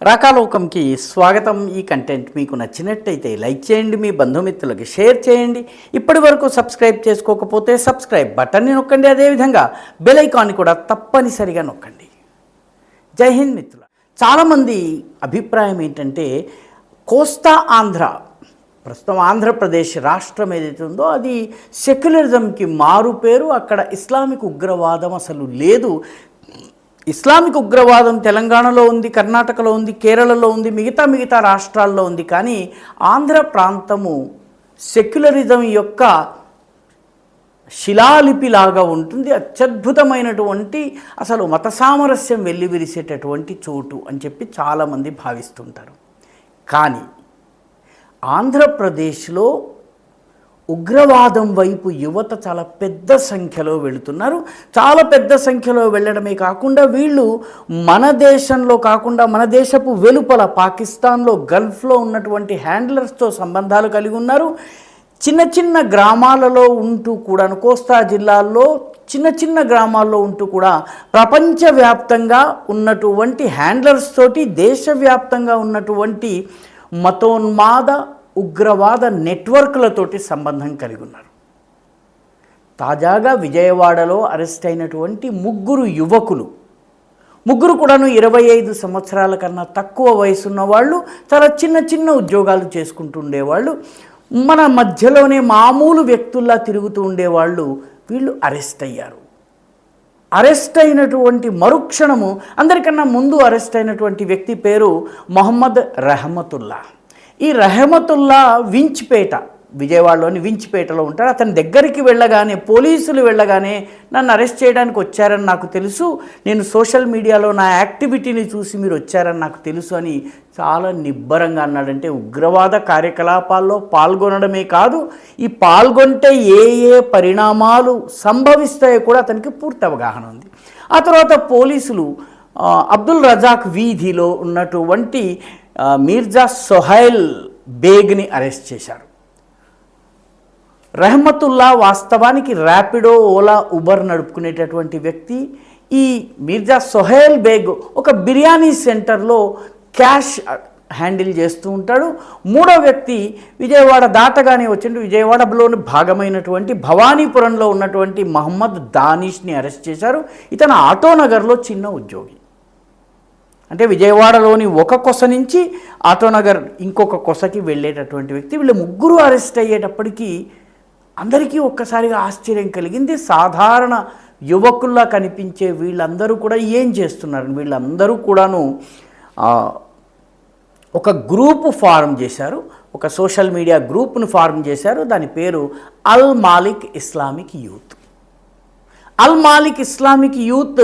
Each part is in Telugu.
రాకాలోకంకి స్వాగతం. ఈ కంటెంట్ మీకు నచ్చినట్టయితే లైక్ చేయండి, మీ బంధుమిత్రులకి షేర్ చేయండి. ఇప్పటి వరకు సబ్స్క్రైబ్ చేసుకోకపోతే సబ్స్క్రైబ్ బటన్ని నొక్కండి, అదేవిధంగా బెల్ ఐకాన్ని కూడా తప్పనిసరిగా నొక్కండి. జై హింద్ మిత్రుల. చాలామంది అభిప్రాయం ఏంటంటే కోస్తా ఆంధ్ర, ప్రస్తుతం ఆంధ్రప్రదేశ్ రాష్ట్రం ఏదైతే ఉందో అది సెక్యులరిజంకి మారు పేరు. అక్కడ ఇస్లామిక్ ఉగ్రవాదం అసలు లేదు. ఇస్లామిక్ ఉగ్రవాదం తెలంగాణలో ఉంది, కర్ణాటకలో ఉంది, కేరళలో ఉంది, మిగతా రాష్ట్రాల్లో ఉంది. కానీ ఆంధ్ర ప్రాంతము సెక్యులరిజం యొక్క శిలాలిపిలాగా ఉంటుంది. అత్యద్భుతమైనటువంటి అసలు మత సామరస్యం వెల్లివిరిసేటటువంటి చోటు అని చెప్పి చాలామంది భావిస్తుంటారు. కానీ ఆంధ్రప్రదేశ్లో ఉగ్రవాదం వైపు యువత చాలా పెద్ద సంఖ్యలో వెళుతున్నారు. చాలా పెద్ద సంఖ్యలో వెళ్ళడమే కాకుండా వీళ్ళు మన దేశంలో కాకుండా మన దేశపు వెలుపల పాకిస్తాన్లో, గల్ఫ్లో ఉన్నటువంటి హ్యాండ్లర్స్తో సంబంధాలు కలిగి ఉన్నారు. చిన్న చిన్న గ్రామాలలో ఉంటూ కూడా, కోస్తా జిల్లాల్లో చిన్న గ్రామాల్లో ఉంటూ కూడా ప్రపంచవ్యాప్తంగా ఉన్నటువంటి హ్యాండ్లర్స్ తోటి, దేశవ్యాప్తంగా ఉన్నటువంటి మతోన్మాద ఉగ్రవాద నెట్వర్క్లతోటి సంబంధం కలిగి ఉన్నారు. తాజాగా విజయవాడలో అరెస్ట్ అయినటువంటి ముగ్గురు యువకులు, ముగ్గురు కూడాను 25 సంవత్సరాల కన్నా తక్కువ వయసున్న వాళ్ళు, చాలా చిన్న ఉద్యోగాలు చేసుకుంటూ ఉండేవాళ్ళు, మన మధ్యలోనే మామూలు వ్యక్తుల్లా తిరుగుతూ ఉండేవాళ్ళు. వీళ్ళు అరెస్ట్ అయ్యారు. అరెస్ట్ అయినటువంటి మరుక్షణము, అందరికన్నా ముందు అరెస్ట్ అయినటువంటి వ్యక్తి పేరు మొహమ్మద్ రెహమతుల్లా. ఈ రెహమతుల్లా వించ్పేట, విజయవాడలోని వించ్పేటలో ఉంటాడు. అతని దగ్గరికి వెళ్ళగానే, పోలీసులు వెళ్ళగానే నన్ను అరెస్ట్ చేయడానికి వచ్చారని నాకు తెలుసు, నేను సోషల్ మీడియాలో నా యాక్టివిటీని చూసి మీరు వచ్చారని నాకు తెలుసు అని చాలా నిబ్బరంగా అన్నాడంటే ఉగ్రవాద కార్యకలాపాల్లో పాల్గొనడమే కాదు, ఈ పాల్గొంటే ఏ పరిణామాలు సంభవిస్తాయో కూడా అతనికి పూర్తి అవగాహన ఉంది. ఆ తర్వాత పోలీసులు అబ్దుల్ రజాక్ వీధిలో ఉన్నటువంటి మీర్జా సోహైల్ బేగ్ని అరెస్ట్ చేశారు. రెహమతుల్లా వాస్తవానికి ర్యాపిడో, ఓలా, ఉబర్ నడుపుకునేటటువంటి వ్యక్తి. ఈ మీర్జా సోహైల్ బేగ్ ఒక బిర్యానీ సెంటర్లో క్యాష్ హ్యాండిల్ చేస్తూ ఉంటాడు. మూడో వ్యక్తి విజయవాడ దాటగానే వచ్చిండు. విజయవాడలోని భాగమైనటువంటి భవానీపురంలో ఉన్నటువంటి మహమ్మద్ దానిష్ని అరెస్ట్ చేశారు. ఇతను ఆటోనగర్లో చిన్న ఉద్యోగి. అంటే విజయవాడలోని ఒక కొస నుంచి ఆటోనగర్ ఇంకొక కొసకి వెళ్ళేటటువంటి వ్యక్తి. వీళ్ళు ముగ్గురు అరెస్ట్ అయ్యేటప్పటికీ అందరికీ ఒక్కసారిగా ఆశ్చర్యం కలిగింది. సాధారణ యువకుల్లా కనిపించే వీళ్ళందరూ కూడా ఏం చేస్తున్నారు? వీళ్ళందరూ కూడాను ఒక గ్రూపు ఫారం చేశారు, ఒక సోషల్ మీడియా గ్రూప్ను ఫారం చేశారు. దాని పేరు Al Malik Islamic Youth. Al Malik Islamic Youth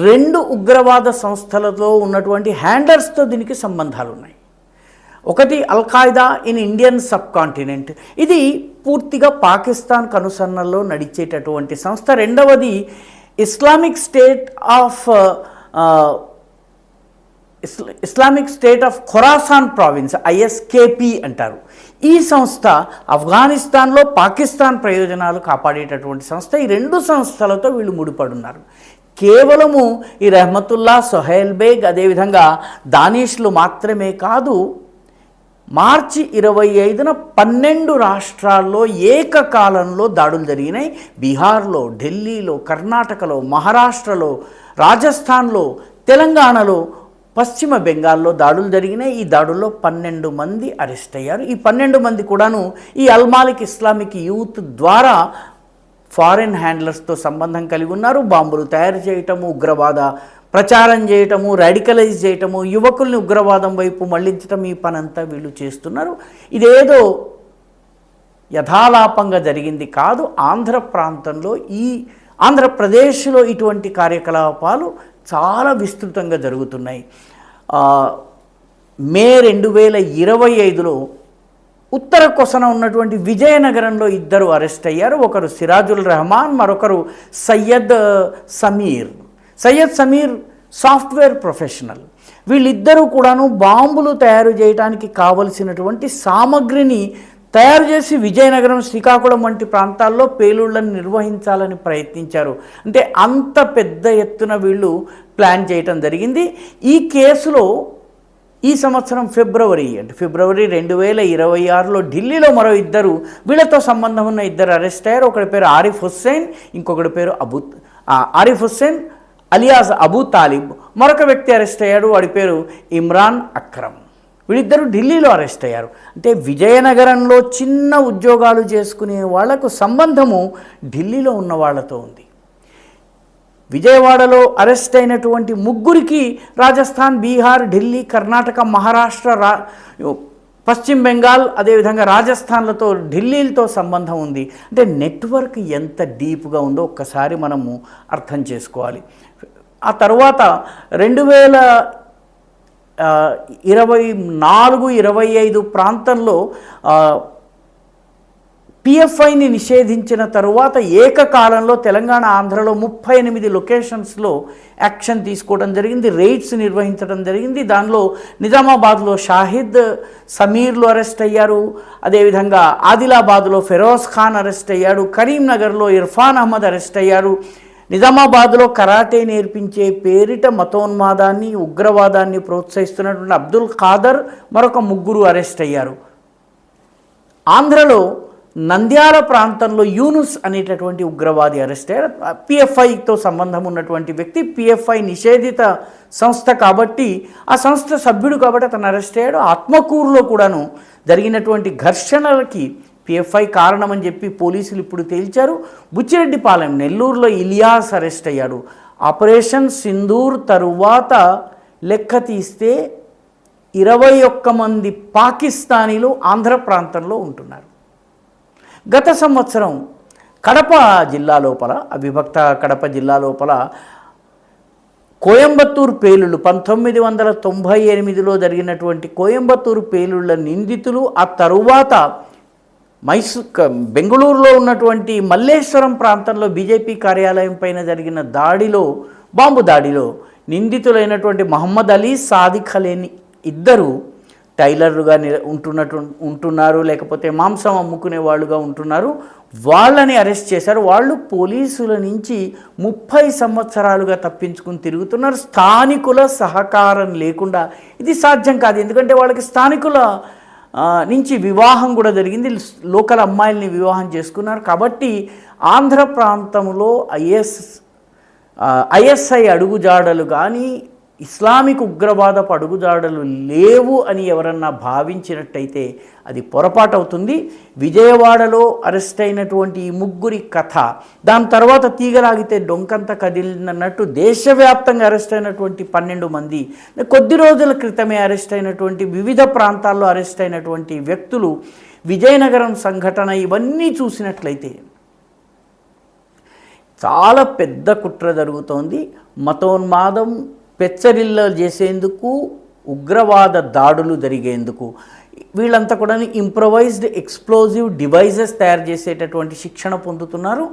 2 ఉగ్రవాద సంస్థలతో ఉన్నటువంటి హ్యాండర్స్తో దీనికి సంబంధాలు ఉన్నాయి. ఒకటి Al Qaeda in Indian subcontinent, ఇది పూర్తిగా పాకిస్తాన్ కనుసన్నల్లో నడిచేటటువంటి సంస్థ. రెండవది Islamic State of Khorasan Province, ISKP అంటారు. ఈ సంస్థ ఆఫ్ఘనిస్తాన్లో పాకిస్తాన్ ప్రయోజనాలు కాపాడేటటువంటి సంస్థ. ఈ 2 సంస్థలతో వీళ్ళు ముడిపడున్నారు. కేవలము ఈ రెహమతుల్లా, సోహైల్ బేగ్, అదేవిధంగా దానిష్లు మాత్రమే కాదు, మార్చి 25న 12 రాష్ట్రాల్లో ఏకకాలంలో దాడులు జరిగినాయి. బీహార్లో, ఢిల్లీలో, కర్ణాటకలో, మహారాష్ట్రలో, రాజస్థాన్లో, తెలంగాణలో, పశ్చిమ బెంగాల్లో దాడులు జరిగినాయి. ఈ దాడుల్లో 12 మంది అరెస్ట్ అయ్యారు. ఈ 12 మంది కూడాను ఈ అల్ మాలిక్ ఇస్లామిక్ యూత్ ద్వారా ఫారెన్ హ్యాండ్లర్స్తో సంబంధం కలిగి ఉన్నారు. బాంబులు తయారు చేయటము, ఉగ్రవాద ప్రచారం చేయటము, రాడికలైజ్ చేయటము, యువకుల్ని ఉగ్రవాదం వైపు మళ్లించటం, ఈ పనంతా వీళ్ళు చేస్తున్నారు. ఇదేదో యథాలాపంగా జరిగింది కాదు. ఆంధ్ర ప్రాంతంలో, ఈ ఆంధ్రప్రదేశ్లో ఇటువంటి కార్యకలాపాలు చాలా విస్తృతంగా జరుగుతున్నాయి. మే 2025లో ఉత్తర కొసన ఉన్నటువంటి విజయనగరంలో 2 అరెస్ట్ అయ్యారు. ఒకరు సిరాజుల్ రెహమాన్, మరొకరు సయ్యద్ సమీర్ సాఫ్ట్వేర్ ప్రొఫెషనల్. వీళ్ళిద్దరూ కూడాను బాంబులు తయారు చేయడానికి కావలసినటువంటి సామగ్రిని తయారు చేసి విజయనగరం, శ్రీకాకుళం వంటి ప్రాంతాల్లో పేలుళ్లను నిర్వహించాలని ప్రయత్నించారు. అంటే అంత పెద్ద ఎత్తున వీళ్ళు ప్లాన్ చేయటం జరిగింది. ఈ కేసులో ఈ సంవత్సరం ఫిబ్రవరి 2026లో ఢిల్లీలో మరో ఇద్దరు వీళ్ళతో సంబంధం ఉన్న ఇద్దరు అరెస్ట్ అయ్యారు. ఒకటి పేరు ఆరిఫ్ హుస్సేన్, ఇంకొకటి పేరు ఆరిఫ్ హుస్సేన్ అలియాస్ అబూ తాలిబ్. మరొక వ్యక్తి అరెస్ట్ అయ్యాడు, వాడి పేరు ఇమ్రాన్ అక్రమ్. వీళ్ళిద్దరూ ఢిల్లీలో అరెస్ట్ అయ్యారు. అంటే విజయనగరంలో చిన్న ఉద్యోగాలు చేసుకునే వాళ్లకు సంబంధము ఢిల్లీలో ఉన్న వాళ్ళతో ఉంది. విజయవాడలో అరెస్ట్ అయినటువంటి ముగ్గురికి రాజస్థాన్, బీహార్, ఢిల్లీ, కర్ణాటక, మహారాష్ట్ర, పశ్చిమ బెంగాల్, అదేవిధంగా రాజస్థాన్లతో ఢిల్లీలతో సంబంధం ఉంది. అంటే నెట్వర్క్ ఎంత డీప్గా ఉందో ఒక్కసారి మనము అర్థం చేసుకోవాలి. ఆ తర్వాత 2024-25 ప్రాంతంలో పిఎఫ్ఐని నిషేధించిన తరువాత ఏకకాలంలో తెలంగాణ, ఆంధ్రలో 38 లొకేషన్స్లో యాక్షన్ తీసుకోవడం జరిగింది, రైడ్స్ నిర్వహించడం జరిగింది. దానిలో నిజామాబాద్లో షాహిద్ సమీర్లు అరెస్ట్ అయ్యారు, అదేవిధంగా ఆదిలాబాద్లో ఫెరోజ్ ఖాన్ అరెస్ట్ అయ్యాడు, కరీంనగర్లో ఇర్ఫాన్ అహ్మద్ అరెస్ట్ అయ్యారు. నిజామాబాద్లో కరాటే నేర్పించే పేరిట మతోన్మాదాన్ని, ఉగ్రవాదాన్ని ప్రోత్సహిస్తున్నటువంటి అబ్దుల్ ఖాదర్ మరొక ముగ్గురు అరెస్ట్ అయ్యారు. ఆంధ్రలో నంద్యాల ప్రాంతంలో యూనుస్ అనేటటువంటి ఉగ్రవాది అరెస్ట్ అయ్యారు. పిఎఫ్ఐతో సంబంధం ఉన్నటువంటి వ్యక్తి, పిఎఫ్ఐ నిషేధిత సంస్థ కాబట్టి, ఆ సంస్థ సభ్యుడు కాబట్టి అతను అరెస్ట్ అయ్యాడు. ఆత్మకూరులో కూడాను జరిగినటువంటి ఘర్షణలకి పిఎఫ్ఐ కారణమని చెప్పి పోలీసులు ఇప్పుడు తేల్చారు. బుచ్చిరెడ్డిపాలెం, నెల్లూరులో ఇలియాస్ అరెస్ట్ అయ్యాడు. ఆపరేషన్ సింధూర్ తరువాత లెక్క తీస్తే 21 మంది పాకిస్తానీలు ఆంధ్ర ప్రాంతంలో ఉంటున్నారు. గత సంవత్సరం కడప జిల్లా లోపల, అవిభక్త కడప జిల్లా లోపల కోయంబత్తూరు పేలుళ్ళు 1998లో జరిగినటువంటి కోయంబత్తూరు పేలుళ్ళ నిందితులు, ఆ తరువాత బెంగళూరులో ఉన్నటువంటి మల్లేశ్వరం ప్రాంతంలో బీజేపీ కార్యాలయం పైన జరిగిన దాడిలో, బాంబు దాడిలో నిందితులైనటువంటి మహమ్మద్ అలీ, సాదిక్ అలీని ఇద్దరు టైలర్లుగా ఉంటున్నారు, లేకపోతే మాంసం అమ్ముకునే వాళ్ళుగా ఉంటున్నారు. వాళ్ళని అరెస్ట్ చేశారు. వాళ్ళు పోలీసుల నుంచి 30 సంవత్సరాలుగా తప్పించుకుని తిరుగుతున్నారు. స్థానికుల సహకారం లేకుండా ఇది సాధ్యం కాదు. ఎందుకంటే వాళ్ళకి స్థానికుల నుంచి వివాహం కూడా జరిగింది, లోకల్ అమ్మాయిల్ని వివాహం చేసుకున్నారు. కాబట్టి ఆంధ్ర ప్రాంతంలో ఐఎస్ఐ అడుగుజాడలు కానీ ఇస్లామిక్ ఉగ్రవాదపు అడుగుజాడలు లేవు అని ఎవరన్నా భావించినట్టయితే అది పొరపాటు అవుతుంది. విజయవాడలో అరెస్ట్ అయినటువంటి ఈ ముగ్గురి కథ, దాని తర్వాత తీగలాగితే డొంకంత కదిలినట్టు దేశవ్యాప్తంగా అరెస్ట్ అయినటువంటి 12 మంది, కొద్ది రోజుల క్రితమే అరెస్ట్ అయినటువంటి వివిధ ప్రాంతాల్లో అరెస్ట్ అయినటువంటి వ్యక్తులు, విజయనగరం సంఘటన, ఇవన్నీ చూసినట్లయితే చాలా పెద్ద కుట్ర జరుగుతోంది. మతోన్మాదం పెచ్చరిల్ల చేసేందుకు, ఉగ్రవాద దాడులు జరిగేందుకు వీళ్ళంతా కూడా ఇంప్రొవైజ్డ్ ఎక్స్ప్లోజివ్ డివైజెస్ తయారు చేసేటటువంటి శిక్షణ పొందుతున్నారు.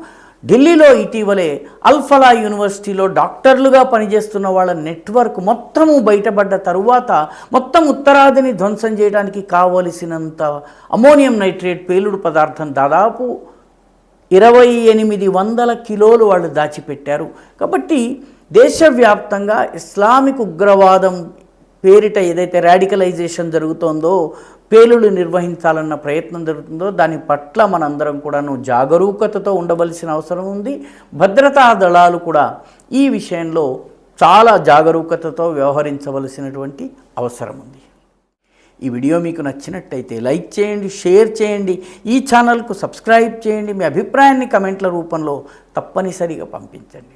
ఢిల్లీలో ఇటీవలే అల్ఫలా యూనివర్సిటీలో డాక్టర్లుగా పనిచేస్తున్న వాళ్ళ నెట్వర్క్ మొత్తము బయటపడ్డ తరువాత మొత్తం ఉత్తరాదిని ధ్వంసం చేయడానికి కావలసినంత అమోనియం నైట్రేట్ పేలుడు పదార్థం దాదాపు 2800 కిలోలు వాళ్ళు దాచిపెట్టారు. కాబట్టి దేశవ్యాప్తంగా ఇస్లామిక్ ఉగ్రవాదం పేరిట ఏదైతే రాడికలైజేషన్ జరుగుతోందో, పేలులు నిర్వహించాలన్న ప్రయత్నం జరుగుతుందో, దాని పట్ల మనందరం కూడాను జాగరూకతతో ఉండవలసిన అవసరం ఉంది. భద్రతా దళాలు కూడా ఈ విషయంలో చాలా జాగరూకతతో వ్యవహరించవలసినటువంటి అవసరం ఉంది. ఈ వీడియో మీకు నచ్చినట్టయితే లైక్ చేయండి, షేర్ చేయండి, ఈ ఛానల్కు సబ్స్క్రైబ్ చేయండి. మీ అభిప్రాయాన్ని కమెంట్ల రూపంలో తప్పనిసరిగా పంపించండి.